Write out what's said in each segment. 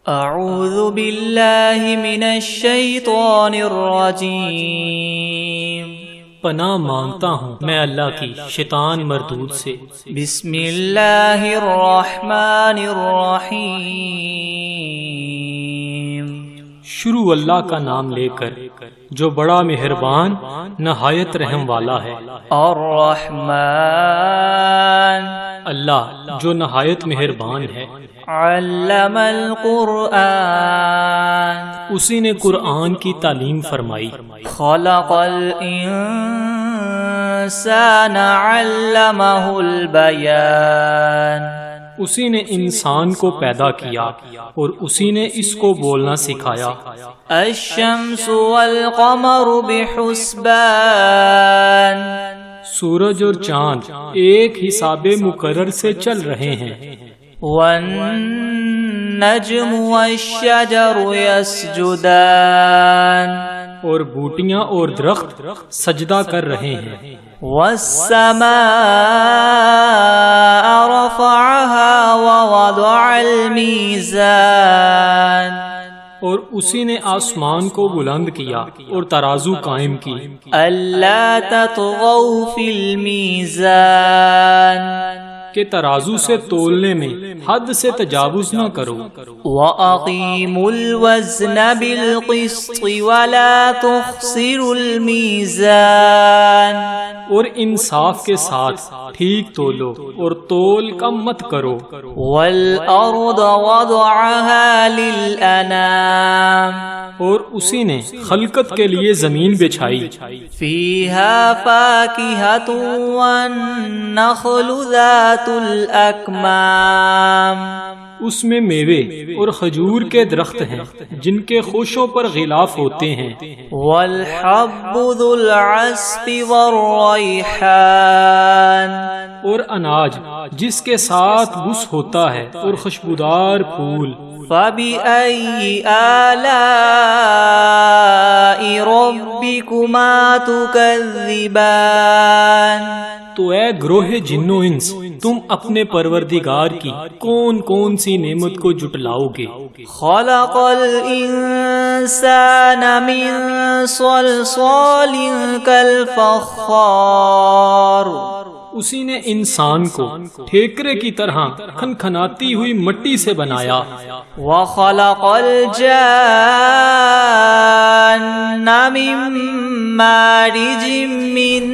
اعوذ باللہ من الشیطان الرجیم، پناہ مانگتا ہوں میں اللہ کی شیطان مردود سے۔ بسم اللہ الرحمن الرحیم، شروع اللہ کا نام لے کر جو بڑا مہربان نہایت رحم والا ہے۔ الرحمن، اللہ جو نہایت مہربان ہے۔ علم القرآن، اسی نے قرآن کی تعلیم فرمائی۔ خلق الانسان علمہ البیان، اسی نے انسان کو پیدا کیا اور اسی نے اس کو بولنا سکھایا۔ الشمس والقمر بحسبان، سورج اور چاند ایک حساب مقرر سے چل رہے ہیں۔ والنجم والشجر يسجدان، اور بوٹیاں اور درخت سجدہ کر رہے ہیں۔ والسماء رفعها ووضع الميزان، اور اسی نے آسمان کو بلند کیا اور ترازو قائم کی۔ ألا تطغوا في الميزان، کہ ترازو سے تولنے میں حد سے تجاوز نہ کرو۔ وَأَقِيمُوا الْوَزْنَ بِالْقِسْطِ وَلَا تُخْسِرُوا الْمِيزَانَ، اور انصاف کے ساتھ ٹھیک تولو اور تول کم مت کرو۔ وَالْأَرْضَ وَضَعَهَا لِلْأَنَامِ، اور اسی نے خلقت کے لیے زمین بچھائی۔ فِيهَا فَاكِهَةٌ وَالنَّخْلُ ذَاتُ الْأَكْمَامِ، اس میں میوے اور کھجور کے درخت ہیں جن کے خوشوں پر غلاف ہوتے ہیں۔ وَالْحَبُّ ذُو الْعَصْفِ وَالرَّيْحَانِ، اور اناج جس کے ساتھ بس ہوتا ہے اور خوشبودار پھول۔ فَبِأَيِّ آلَاءِ رَبِّكُمَا تُكَذِّبَانِ، تو اے گروہ جن و انس، تم اپنے پروردگار کی کون کون سی نعمت کو جٹلاؤ گے؟ خَلَقَ الْإِنسَانَ مِنْ صَلْصَالٍ كَالْفَخَّارِ، اسی نے انسان کو ٹھیکرے کی طرح کھنکھناتی ہوئی مٹی سے بنایا۔ وَخَلَقَ الْجَانَّ مِن مَّارِجٍ مِّن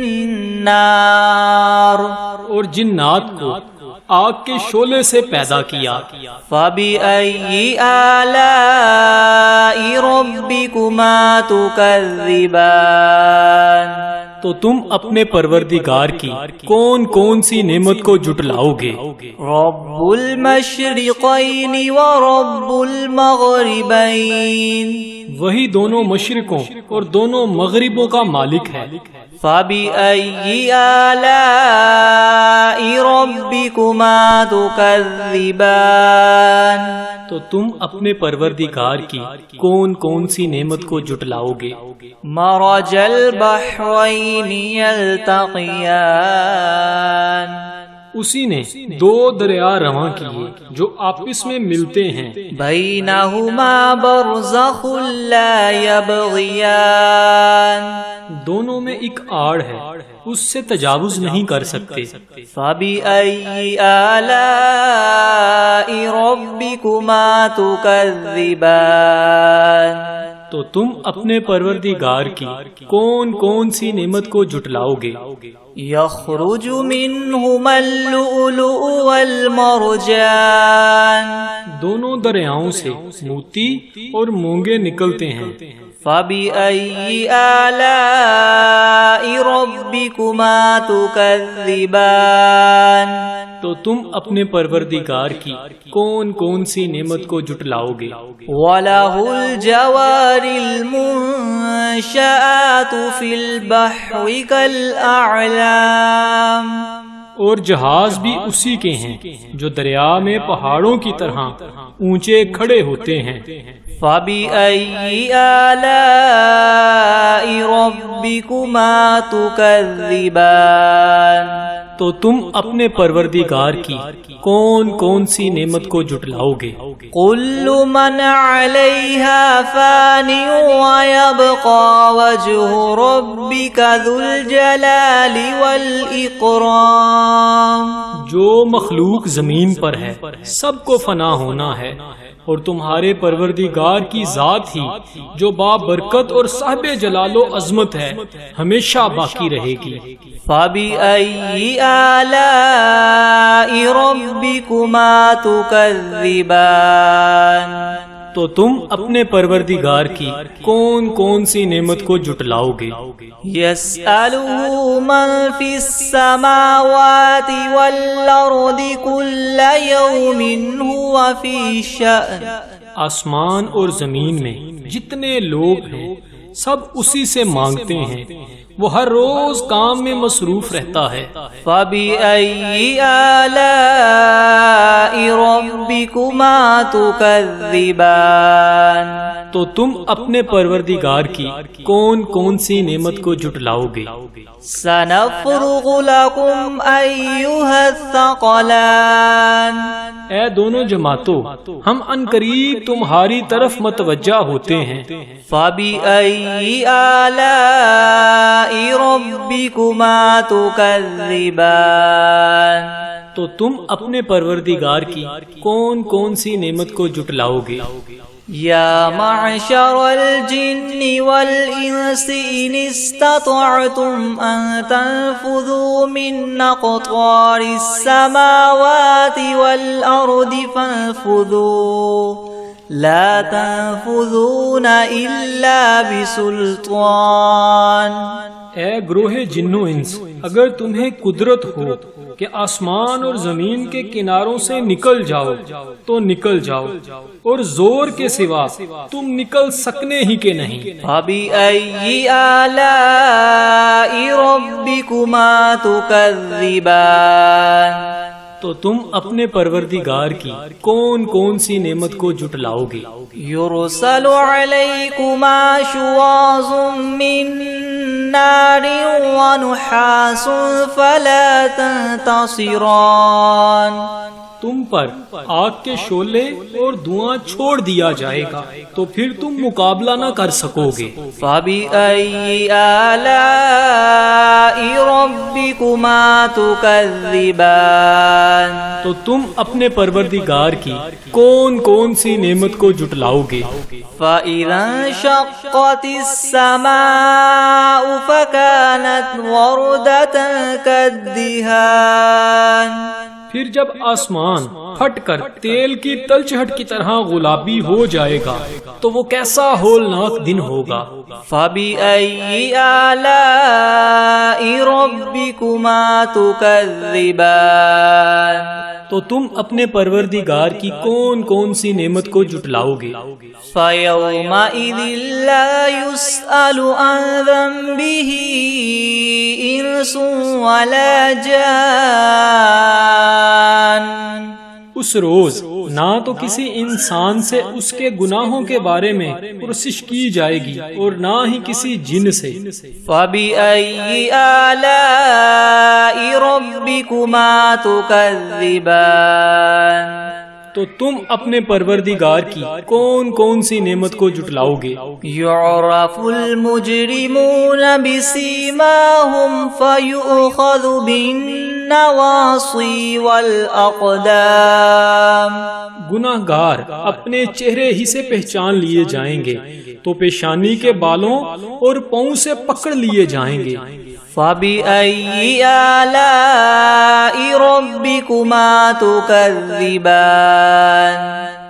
نَّارٍ، اور جنات کو آگ کے شعلے سے پیدا کیا۔ فَبِأَيِّ آلَاءِ رَبِّكُمَا تُكَذِّبَانِ، تو تم اپنے پروردگار کی کون کون سی نعمت کو جٹلاؤ گے؟ رَبُّ الْمَشْرِقَيْنِ وَرَبُّ الْمَغْرِبَيْنِ، وہی دونوں مشرقوں اور دونوں مغربوں کا مالک ہے۔ فَبِأَيِّ آلَاءِ رَبِّكُمَا تُكَذِّبَانِ، تو تم اپنے پروردگار کی کون کون سی نعمت کو جٹلاؤ گے؟ مَرَجَ الْبَحْرَيْنِ يَلْتَقِيَانِ، اسی نے دو دریا رواں کیے جو آپس میں ملتے ہیں۔ بَيْنَهُمَا بَرْزَخٌ لَا يَبْغِيَانِ، دونوں میں ایک آڑ ہے، اس سے تجاوز نہیں کر سکتے۔ فَبِأَيِّ آلَاءِ رَبِّكُمَا تُكَذِّبَانِ، تو تم اپنے پروردگار کی کون کون سی نعمت کو جٹلاؤ گے؟ يَخْرُجُ مِنْهُمَا اللُّؤْلُؤُ وَالْمَرْجَانُ، دونوں دریاؤں سے موتی اور مونگے نکلتے ہیں۔ فَبِأَيِّ آلَاءِ رَبِّكُمَا تُكَذِّبَانِ، تو تم اپنے پروردگار کی کون کون سی نعمت کو جٹلاؤ گے؟ وَلَهُ الْجَوَارِ الْمُنشَآتُ فِي الْبَحْرِ كَالْأَعْلَامِ، اور جہاز بھی اسی کے ہیں جو دریا میں پہاڑوں کی طرح اونچے کھڑے ہوتے ہیں۔ فَبِأَيِّ آلَاءِ رَبِّكُمَا تُكَذِّبَانِ، تو تم اپنے پروردگار کی کون کون سی نعمت کو جھٹلاؤ گے؟ كل من عليها فان ويبقى وجه ربك ذو الجلال والإكرام. جو مخلوق زمین پر ہے سب کو فنا ہونا ہے، اور تمہارے پروردگار کی ذات ہی جو بابرکت اور صاحب جلال و عظمت ہے ہمیشہ باقی رہے گی. فَبِأَيِّ آلَاءِ رَبِّكُمَا تُكَذِّبَانِ. تو تم اپنے پروردگار کی کون کون سی نعمت کو جھٹلاؤ گے؟ يَسْأَلُهُ مَن فِي السَّمَاوَاتِ وَالْأَرْضِ كُلَّ يَوْمٍ هُوَ فِي شَأْنٍ. آسمان اور زمین میں جتنے لوگ ہیں سب اسی سے مانگتے ہیں، وہ ہر روز کام میں مصروف رہتا ہے. فَبِأَيِّ آلَاءِ رَبِّكُمَا تُكَذِّبَانِ. تو تم اپنے پروردگار کی کون کون سی نعمت کو جھٹلاؤ گے؟ سَنَفْرُغُ لَكُمْ أَيُّهَا الثَّقَلَانِ. اے دونوں جماعتوں، ہم عنقریب تمہاری طرف متوجہ ہوتے ہیں. فَبِأَيِّ آلَاءِ رَبِّكُمَا تُكَذِّبَانِ. تو تم اپنے پروردگار کی کون کون سی نعمت کو جھٹلاؤ گے؟ یا معشر الجن والانس ان استطعتم ان تنفذوا من اقطار السماوات والارض فانفذوا لا تنفذون الا بسلطان. اے گروہ جن و انس، اگر تمہیں قدرت ہو کہ آسمان اور زمین کے کناروں سے نکل جاؤ تو نکل جاؤ، اور زور کے سوا تم نکل سکنے ہی کے نہیں. فَبِأَيِّ آلَاءِ رَبِّكُمَا تُكَذِّبَانِ. تو تم اپنے پروردگار کی کون کون سی نعمت کو جھٹلاؤ گے؟ يُرْسَلُ عَلَيْكُمَا شُوَاظٌ مِّن نَّارٍ وَنُحَاسٌ فَلَا تَنتَصِرَانِ. تم پر آگ کے شعلے اور دھواں چھوڑ دیا جائے گا تو پھر تم مقابلہ نہ کر سکو گے. فَبِأَيِّ آلَاءِ رَبِّكُمَا تُكَذِّبَانِ. تو تم اپنے پروردگار کی کون کون سی نعمت کو جھٹلاؤ گے؟ فَإِذَا انشَقَّتِ السَّمَاءُ فَكَانَتْ وَرْدَةً كَالدِّهَانِ. پھر جب آسمان پھٹ کر تیل کی تلچھٹ کی طرح گلابی ہو جائے گا تو وہ کیسا ہولناک دن ہوگا. فَبِأَيِّ آلَاءِ رَبِّكُمَا تُكَذِّبَانِ. تو تم اپنے پروردگار کی کون کون سی نعمت کو جھٹلاؤ گے؟ فَيَوْمَئِذٍ لَا يُسْأَلُ عَنْ ذَنبِهِ إِنسٌ وَلَا جَانٌ. اس روز نہ تو کسی انسان سے اس کے گناہوں کے بارے میں پرسش کی جائے گی اور نہ ہی کسی جن سے. فَبِأَيِّ آلَاءِ رَبِّكُمَا تُكَذِّبَانِ. تو تم اپنے پروردگار کی کون کون سی نعمت کو جھٹلاؤ گے؟ يُعْرَفُ الْمُجْرِمُونَ بِسِيمَاهُمْ فَيُؤْخَذُ بِالنَّوَاصِي وَالْأَقْدَامِ. گناہگار اپنے چہرے ہی سے پہچان لیے جائیں گے تو پیشانی کے بالوں اور پاؤں سے پکڑ لیے جائیں گے. فَبِأَيِّ آلَاءِ رَبِّكُمَا تُكَذِّبَانِ.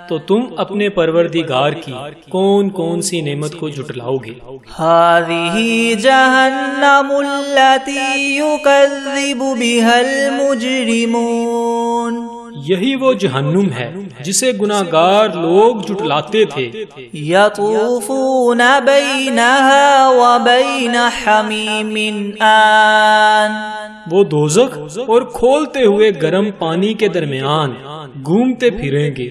تو تم اپنے پروردگار کی کون کون سی نعمت کو جھٹلاؤ گے؟ هَذِهِ جَهَنَّمُ الَّتِي يُكَذِّبُ بِهَا الْمُجْرِمُونَ. یہی وہ جہنم ہے جسے گناہگار لوگ جھٹلاتے تھے. يَطُوفُونَ بَيْنَهَا وَبَيْنَ حَمِيمٍ آن. وہ دوزخ اور کھولتے ہوئے گرم پانی کے درمیان گھومتے پھریں گے.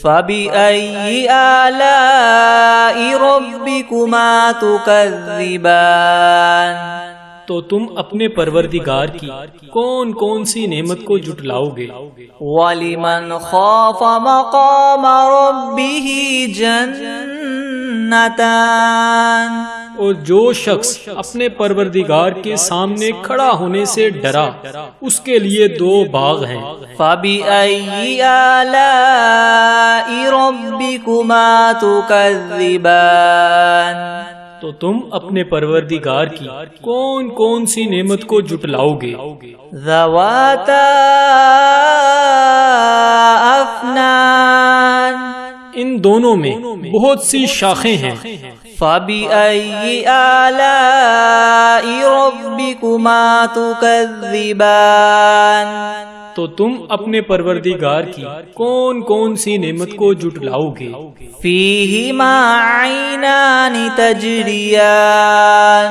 فَبِأَيِّ آلَاءِ رَبِّكُمَا تُكَذِّبَانِ. تو تو تم اپنے پروردگار کی کون کون سی نعمت کو جھٹلاؤ گے؟ وَلِمَنْ خَافَ مَقَامَ رَبِّهِ جَنَّتَانِ اور جو شخص اپنے پروردگار کے سامنے کھڑا ہونے سے ڈرا اس کے لیے 2 باغ ہیں۔ فَبِأَيِّ آلَاءِ رَبِّكُمَا تُكَذِّبَانِ تو تم اپنے پروردگار کی کون کون سی نعمت کو جھٹلاؤ گے؟ ذَوَاتَا أَفْنَانٍ ان دونوں میں بہت سی شاخیں ہیں۔ فَبِأَيِّ آلَاءِ رَبِّكُمَا تُكَذِّبَانِ تو تم اپنے پروردگار کی کون کون سی نعمت کو جھٹلاؤ گے؟ فِيهِمَا عَيْنَانِ تَجْرِيَانِ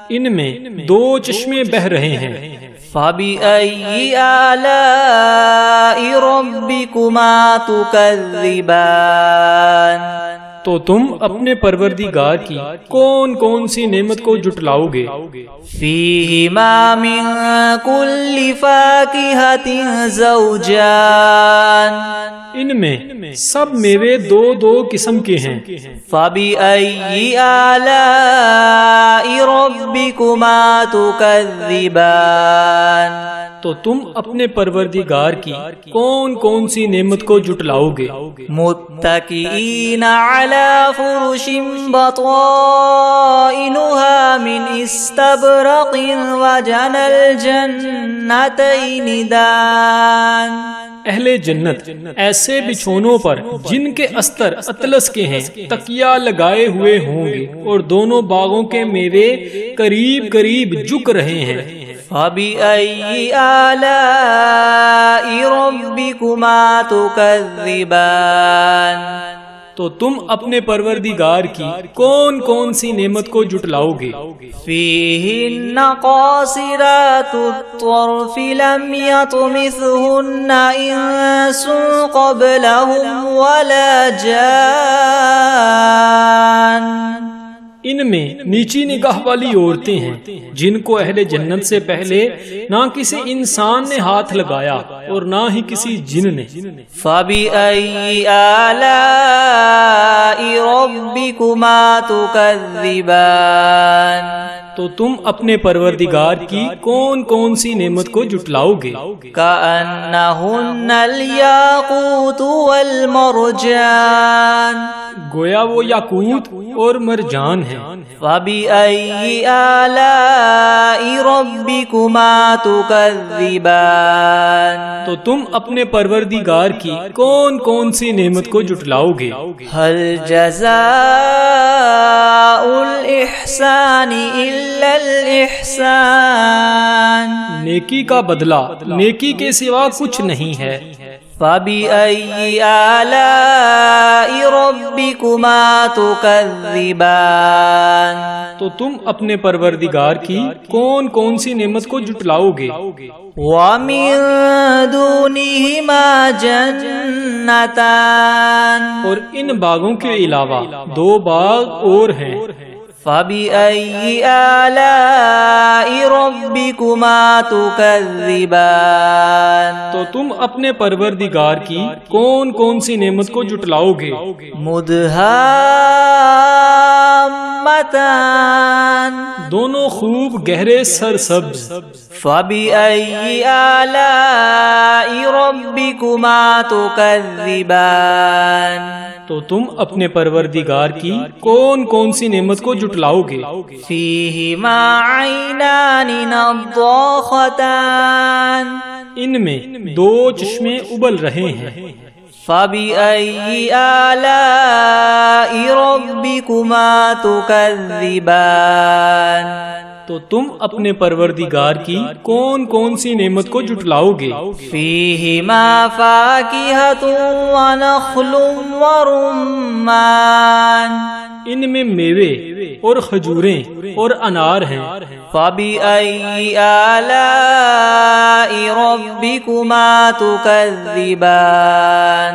ان میں 2 چشمے بہہ رہے ہیں۔ فَبِأَيِّ آلَاءِ رَبِّكُمَا تُكَذِّبَانِ تو تم اپنے پروردگار کی کون کون سی نعمت کو جھٹلاؤ گے؟ فِيهِمَا مِن كُلِّ فَاكِهَةٍ زَوْجَانِ ان میں سب میوے 2 قسم کے ہیں۔ فَبِأَيِّ آلَاءِ رَبِّكُمَا تُكَذِّبَانِ تو تم اپنے پروردگار کی کون کون سی نعمت کو جھٹلاؤ گے؟ متکئین علی فرش بطائنها من استبرق وجنى الجنتین دان اہل جنت ایسے بچھونوں پر جن کے استر اطلس کے ہیں تکیہ لگائے ہوئے ہوں گے اور دونوں باغوں کے میوے قریب قریب جھک رہے ہیں۔ فَبِأَيِّ آلَاءِ رَبِّكُمَا تُكَذِّبَانِ تو تم اپنے پروردگار کی کون کون سی نعمت کو جھٹلاؤ گے؟ فِيهِنَّ قَاصِرَاتُ الطَّرْفِ لَمْ يَطْمِثْهُنَّ إِنسٌ قَبْلَهُمْ وَلَا جَانٌّ ان میں نیچی نگاہ والی عورتیں ہیں جن کو اہل جنت سے پہلے نہ کسی انسان نے ہاتھ لگایا اور نہ ہی کسی جن نے۔ فَبِأَيِّ آلَاءِ رَبِّكُمَا تُكَذِّبَانِ تو تم اپنے پروردگار کی کون کون سی نعمت کو جھٹلاؤ گے؟ كَأَنَّهُنَّ الْيَاقُوتُ وَالْمَرْجَانُ گویا وہ یاقوت اور مرجان ہیں۔ فَبِأَيِّ آلَاءِ رَبِّكُمَا تُكَذِّبَانِ تو تم اپنے پروردگار کی کون کون سی نعمت کو جھٹلاؤ گے؟ هَلْ جَزَاءُ الْإِحْسَانِ إِلَّا الْإِحْسَانُ نیکی کا بدلہ نیکی کے سوا کچھ نہیں ہے۔ فَبِأَيِّ آلَاءِ رَبِّكُمَا تُكَذِّبَانِ تو تم اپنے پروردگار کی کون کون سی نعمت کو جھٹلاؤ گے؟ وَمِن دُونِهِمَا جَنَّتَانِ اور ان باغوں کے علاوہ 2 باغ اور ہیں۔ فَبِأَيِّ آلَاءِ رَبِّكُمَا تُكَذِّبَانِ تو تم اپنے پروردگار کی کون کون سی نعمت کو جھٹلاؤ گے؟ مُدْهَامَّتَانِ دونوں خوب گہرے سرسبز۔ فَبِأَيِّ آلَاءِ رَبِّكُمَا تُكَذِّبَانِ تو تم اپنے پروردگار کی کون کون سی نعمت کو جھٹلاؤ گے؟ فِيهِمَا عَيْنَانِ نَضَّاخَتَانِ ان میں 2 چشمے ابل رہے ہیں۔ فَبِأَيِّ آلَاءِ رَبِّكُمَا تُكَذِّبَانِ تو تم اپنے پروردگار کی کون کون سی نعمت کو جھٹلاؤ گے؟ فِيهِمَا فَاكِهَةٌ وَنَخْلٌ وَرُمَّانٌ ان میں میوے اور کھجوریں اور انار ہیں۔ فَبِأَيِّ آلَاءِ رَبِّكُمَا تُكَذِّبَانِ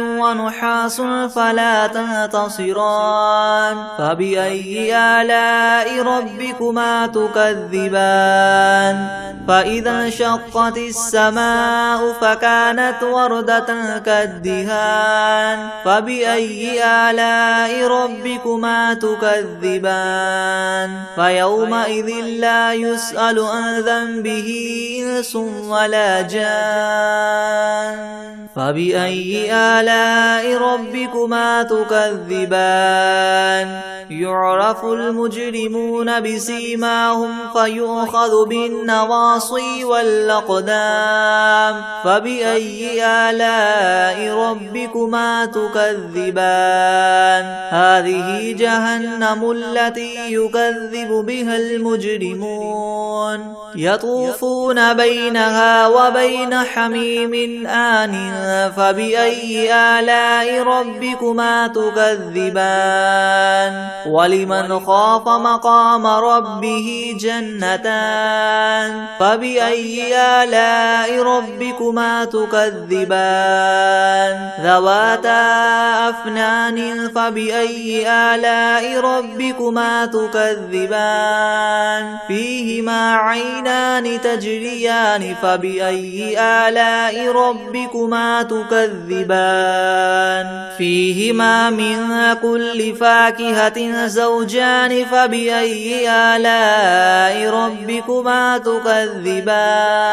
ونحاس فلا تنتصران فبأي آلاء ربكما تكذبان فإذا انشقت السماء فكانت وردة كالدهان فبأي آلاء ربكما تكذبان فيومئذ لا يسأل عن ذنبه إنس ولا جان فبأي آلاء ربكما تكذبان يعرف المجرمون بسيماهم فيؤخذ بالنواصي والأقدام فبأي آلاء ربكما تكذبان هذه جهنم التي يكذب بها المجرمون يطوفون بينها وبين حميم آن فبأي آلاء ربكما تكذبان ولمن خاف مقام ربه جنتان فبأي آلاء ربكما تكذبان ذواتا أفنان فبأي آلاء ربكما تكذبان فيهما عينان تجريان فبأي آلاء ربكما تكذبان فيهما من كل فاكهة زوجان فبأي آلاء ربكما تكذبان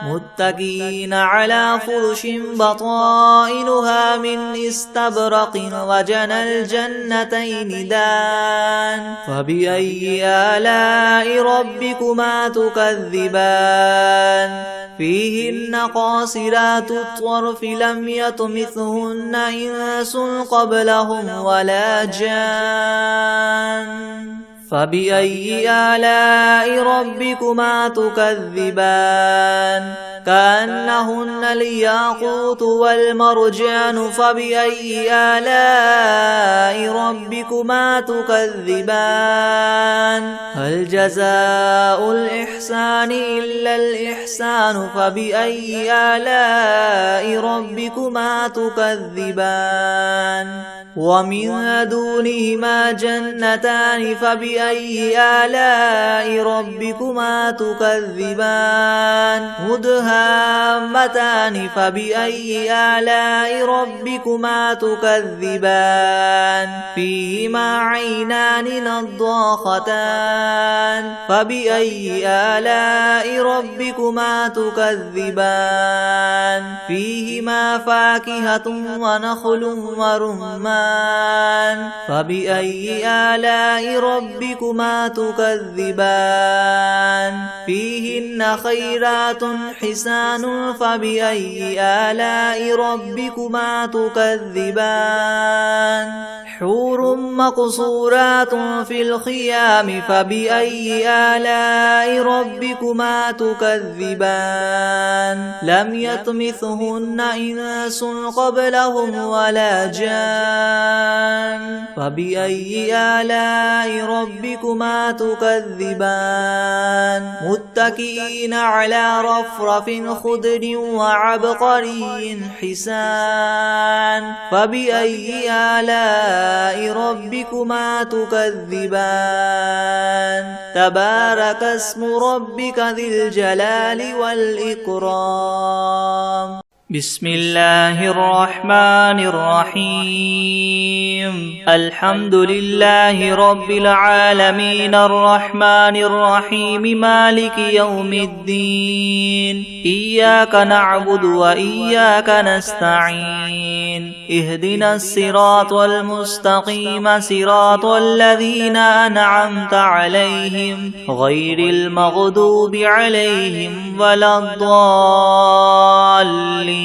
متكئين على فرش بطائنها من استبرق وجنى الجنتين دان فبأي آلاء ربكما تكذبان فيهن قاصرات الطرف لم يطمثهن إنس قبلهم ولا جان فبأي آلاء ربكما تكذبان كأنهن الياقوت والمرجان فبأي آلاء ربكما تكذبان هل جزاء الإحسان إلا الإحسان فبأي آلاء ربكما تكذبان ومن دونهما جنتان فبأي آلاء ربكما تكذبان مدهامتان فبأي آلاء ربكما تكذبان فيهما عينان نضاختان فبأي آلاء ربكما تكذبان فيهما فاكهة ونخل ورمان فبأي آلاء ربكما تكذبان فيهن خيرات حسان فبأي آلاء ربكما تكذبان حور مقصورات في الخيام فبأي آلاء ربكما تكذبان لم يطمثهن إنس قبلهم ولا جان فبأي آلاء ربكما تكذبان متكئين على رفرف خضر وعبقري حسان فبأي آلاء ربكما تكذبان تبارك اسم ربك ذي الجلال والإكرام بسم الله الرحمن الرحيم الحمد لله رب العالمين الرحمن الرحيم مالك يوم الدين إياك نعبد وإياك نستعين اهدنا الصراط المستقيم صراط الذين أنعمت عليهم غير المغضوب عليهم ولا الضالين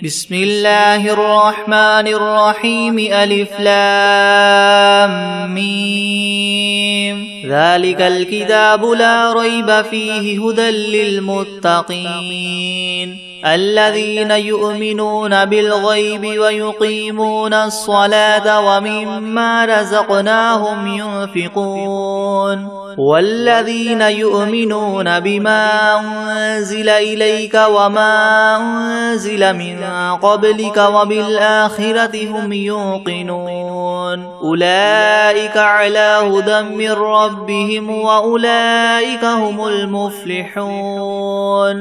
بسم الله الرحمن الرحيم ألف لام ميم ذلك الكتاب لا ريب فيه هدى للمتقين الذين يؤمنون بالغيب ويقيمون الصلاة ومما رزقناهم ينفقون والذين يؤمنون بما أنزل إليك وما أنزل من قبلك وبالآخرة هم يوقنون أولئك على هدى من ربهم وأولئك هم المفلحون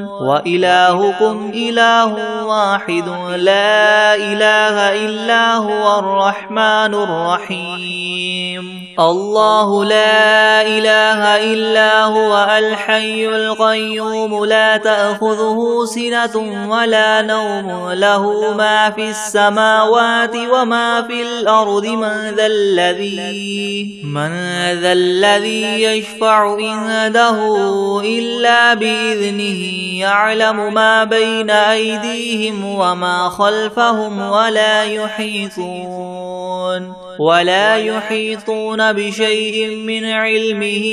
وإلهكم إله واحد لا إله إلا هو الرحمن الرحيم الله لا إله إلا هو الحي القيوم لا تأخذه سنة ولا نوم له ما في السماوات وما في الأرض من ذا الذي يشفع عنده إلا بإذنه يعلم ما بين أيديهم وما خلفهم ولا يحيطون بشيء من علمه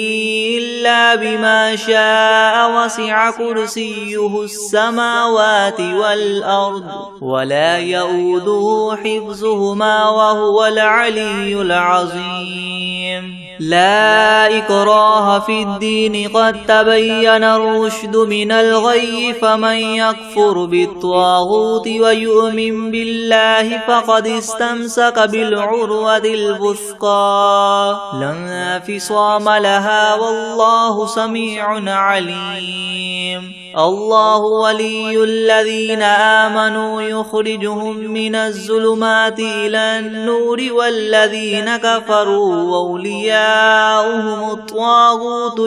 إلا بما شاء وسع كرسيه السماوات والأرض ولا يؤوده حفظهما وهو العلي العظيم لا إكراه في الدين قد تبين الرشد من الغي فمن يكفر بالطاغوت ويؤمن بالله فقد استمسك بالعروة الوثقى لا انفصام لها والله سميع عليم الله ولي الذين آمنوا يخرجهم من الظلمات إلى النور والذين كفروا أولياؤهم الطاغوت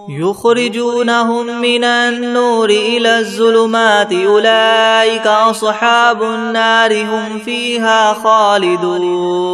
يخرجونهم من النور إلى الظلمات أولئك أصحاب النار هم فيها خالدون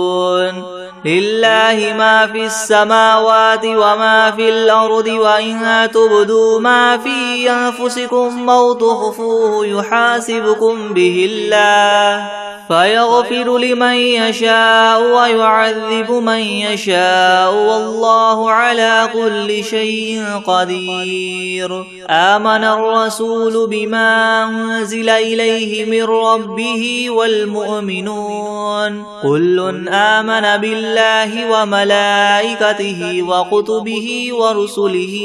لله ما في السماوات وما في الأرض وإن تبدوا ما في أنفسكم أو تخفوه يحاسبكم به الله فيغفر لمن يشاء ويعذب من يشاء والله على كل شيء قدير آمن الرسول بما أنزل إليه من ربه والمؤمنون كل آمن بالله وملائكته وكتبه ورسله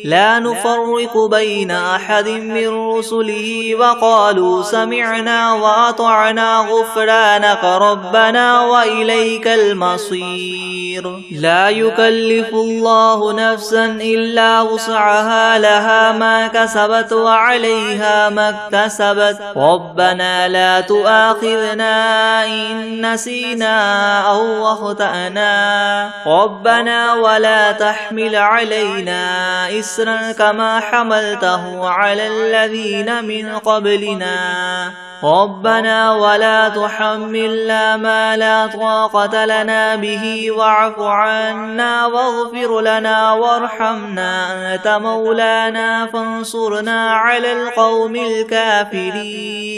لا نفرق بين أحد من رسله وقالوا سمعنا وأطعنا غفرانك ربنا وإليك المصير لا يكلف الله نفسا إلا وسعها لها ما كسبت وعليها ما اكتسبت ربنا لا تؤاخذنا إن نسينا أو أخطأنا ربنا ولا تحمل علينا إسرا كما حملته على الذين من قبلنا ربنا ولا تحملنا ما لا طاقة لنا به واعف عنا واغفر لنا وارحمنا أنت مولانا فانصرنا على القوم الكافرين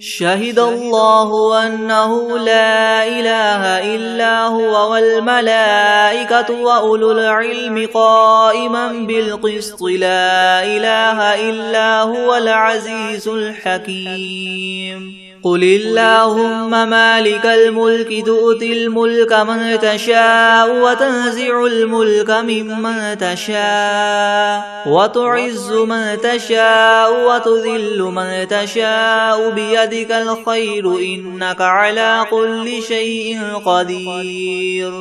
شهد الله أنه لا إله إلا هو والملائكة وأولو العلم قائما بالقسط لا إله إلا هو العزيز الحكيم قل اللهم مالك الملك تؤتي الملك من تشاء وتنزع الملك ممن تشاء وتعز من تشاء وتذل من تشاء بيدك الخير إنك على كل شيء قدير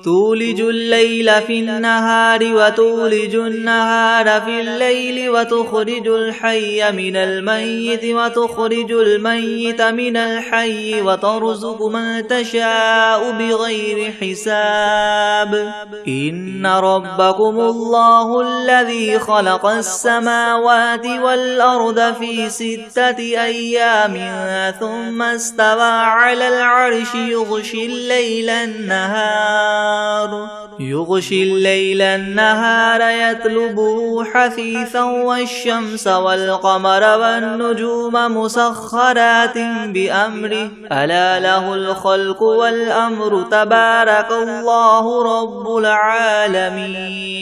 تولج الليل في النهار وتولج النهار في الليل وتخرج الحي من الميت وتخرج الميت من الحي وترزق من تشاء بغير حساب إن ربكم الله الذي خلق السماوات والأرض في 6 أيام ثم استوى على العرش يغشي الليل النهار يغشي الليل النهار يطلبه حثيثا والشمس والقمر والنجوم مسخرات بأمره ألا له الخلق والأمر تبارك الله رب العالمين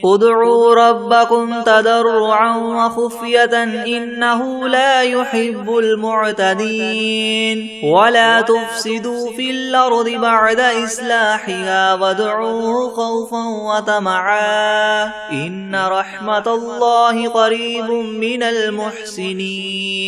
ادعوا ربكم تضرعا وخفية إنه لا يحب المعتدين ولا تفسدوا في الأرض بعد إصلاحها وادعوه خوفا وطمعا إن رحمة الله قريب من المحسنين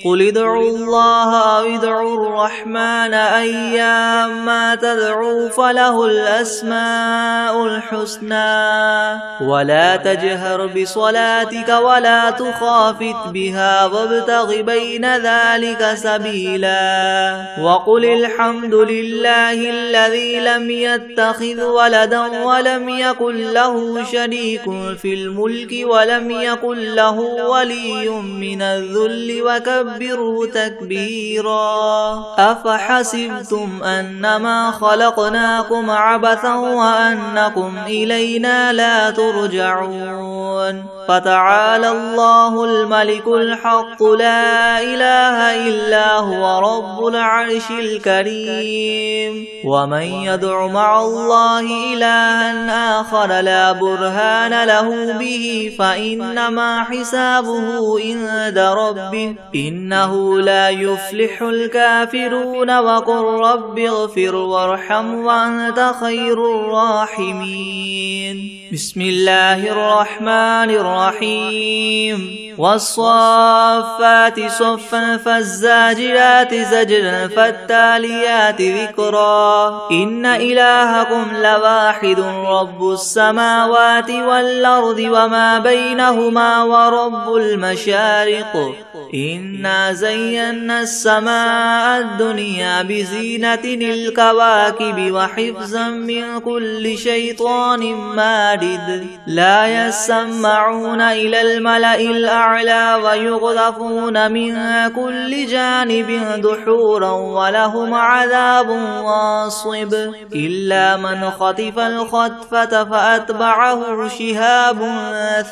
قل ادعوا الله أو ادعوا الرحمن أيما تدعوا فله الأسماء الحسنى ولا تجهر بصلاتك ولا تخافت بها وابتغ بين ذلك سبيلا وقل الحمد لله الذي لم يتخذ ولدا ولم يكن له شريك في الملك ولم يكن له ولي من الذل وكبره تكبيرا أفحسبتم أنما خلقناكم عبثا وأنكم إلينا لا ترجعون فتعالى الله الملك الحق لا إله إلا هو رب العرش الكريم ومن يدع مع الله إلها آخر لا برهان له به فإنما حسابه عند ربه إنه لا يفلح الكافرون وقل رب اغفر وارحم وأنت خير الراحمين بسم الله الرحمن الرحيم والصافات صفا فالزاجرات زجرا فالتاليات ذكرا إن إلهكم لواحد رب السماوات والأرض وما بينهما ورب المشارق إنا زينا السماء الدنيا بزينة الكواكب وحفظا من كل شيطان مارد لا يسمعون إلى الملأ الأعلى ويقذفون من كل جانب دحورا ولهم عذاب واصب إلا من خطف الخطفة فأتبعه شهاب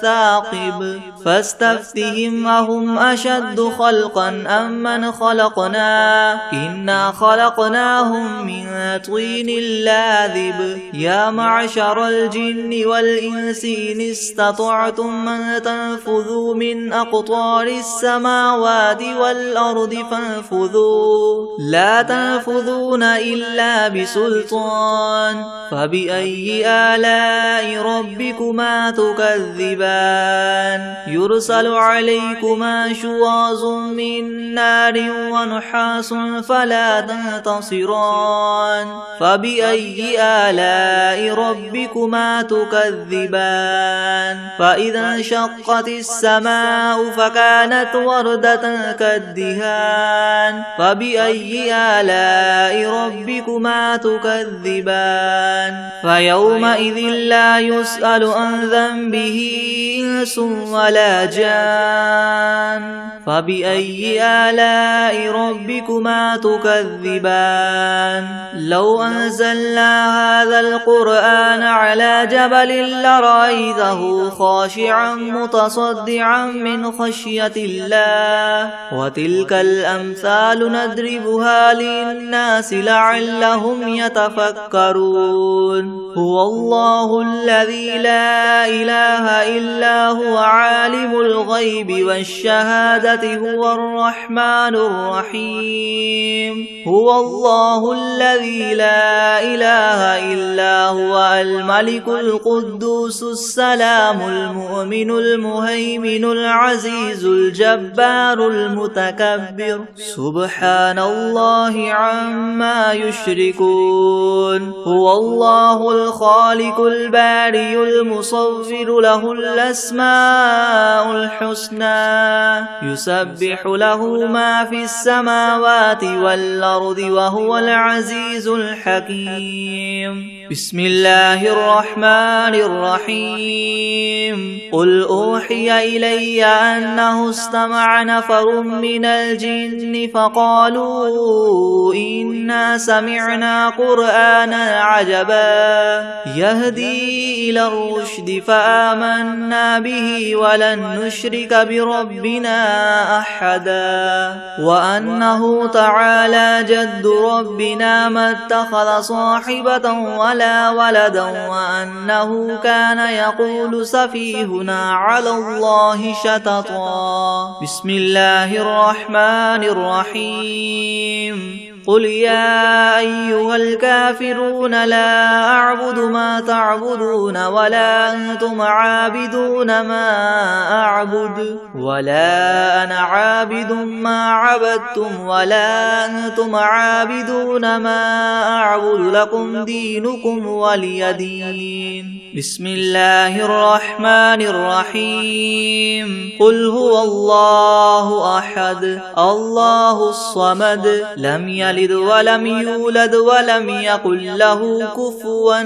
ثاقب فاستفتهم أهم أشد خلقا أم من خلقنا إنا خلقناهم من طين لاذب يا معشر الجن والإنس إن استطعتم من تنفذوا من أقطار السماوات والأرض فانفذوا لا تنفذون إلا بسلطان فبأي آلاء ربكما تكذبان يرسل عليكما شواظ من نار ونحاس فلا تنتصران فبأي آلاء ربكما تكذبان فإذا انشقت السماء فكانت وردة كالدهان فبأي آلاء ربكما تكذبان فيومئذ لا يسأل عن ذنبه إنس ولا جان فبأي آلاء ربكما تكذبان لو أنزلنا هذا القرآن على جبل لرأيته خاشعا متصدعا من خشية الله وتلك الأمثال نضربها للناس لعلهم يتفكرون هو الله الذي لا إله إلا هو عالم الغيب والشهادة هو الرحمن الرحيم هو الله الذي لا إله إلا هو الملك القدوس السلام المؤمن المهيمن العزيز الجبار المتكبر سبحان الله عما يشركون هو الله الخالق البارئ المصور له الأسماء الحسنى يسبح له ما في السماوات والأرض وهو العزيز الحكيم بسم الله الرحمن الرحيم قل أوحي إلي أنه استمع نفر من الجن فقالوا إنا سمعنا قرآنا عجبا يهدي إلى الرشد فآمنا به ولن نشرك بربنا أحدا وأنه تعالى جد ربنا ما اتخذ صاحبة ولا ولدا وأنه كان يقول سفيهنا على الله شططا بسم الله الرحمن الرحيم قل يا أيها الكافرون لا أعبد ما تعبدون ولا أنتم عابدون ما أعبد ولا أنا عابد ما عبدتم ولا أنتم عابدون ما أعبد لكم دينكم ولي دين بسم الله الرحمن الرحيم قل هو الله أحد الله الصمد لم يلد ولم يولد ولم يكن له كفوا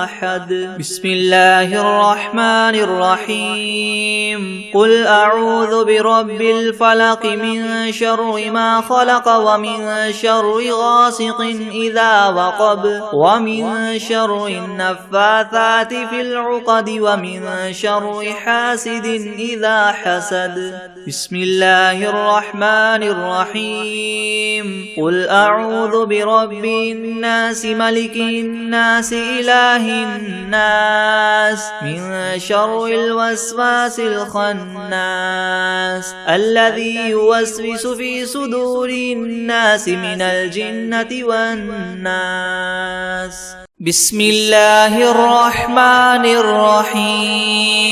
أحد بسم الله الرحمن الرحيم قل أعوذ برب الفلق من شر ما خلق ومن شر غاسق إذا وقب ومن شر النفاثات في العقد ومن شر حاسد إذا حسد بسم الله الرحمن الرحيم قل أعوذ برب الناس ملك الناس إله الناس من شر الوسواس الخناس الذي يوسوس في صدور الناس من الجنة والناس بسم الله الرحمن الرحيم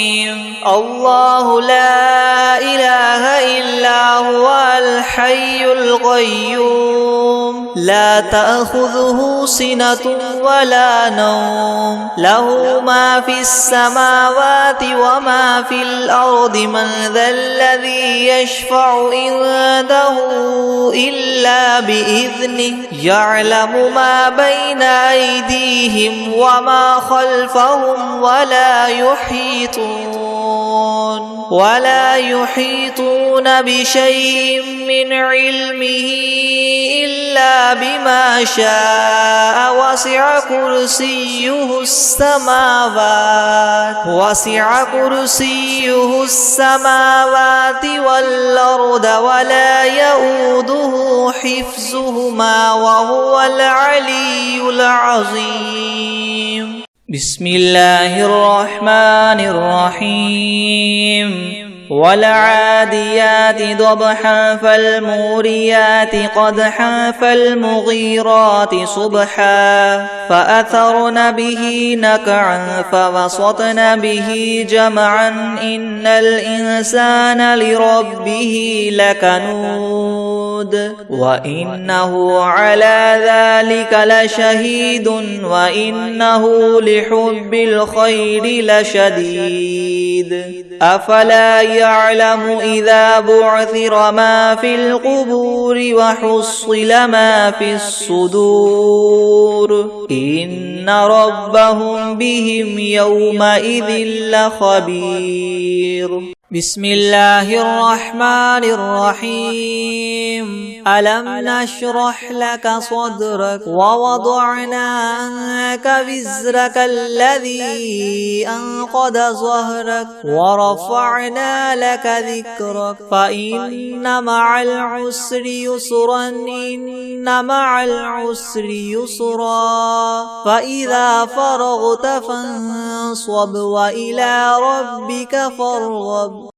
الله لا إله إلا هو الحي القيوم لا تأخذه سنة ولا نوم له ما في السماوات وما في الأرض من ذا الذي يشفع عنده إلا بإذنه يعلم ما بين أيديهم وما خلفهم ولا يحيطون بشيء من علمه إلا بما شاء وسع كرسيه السماوات والأرض ولا يؤوده حفظهما وهو العلي العظيم بسم الله الرحمن الرحيم والعاديات ضبحا فالموريات قدحا فالمغيرات صبحا فأثرن به نقعا فوسطن به جمعا إن الإنسان لربه لكنود وإنه على ذلك لشهيد وإنه لحب الخير لشديد أفلا يعلم إذا بعثر ما في القبور وحصل ما في الصدور إن ربهم بهم يومئذ لخبير بسم الله الرحمن الرحيم ألم نشرح لك صدرك ووضعنا عنك وزرك الذي أنقض ظهرك ورفعنا لك ذكرك فإن مع العسر يسرا إن مع العسر يسرا فإذا فرغت فانصب وإلى ربك فارغب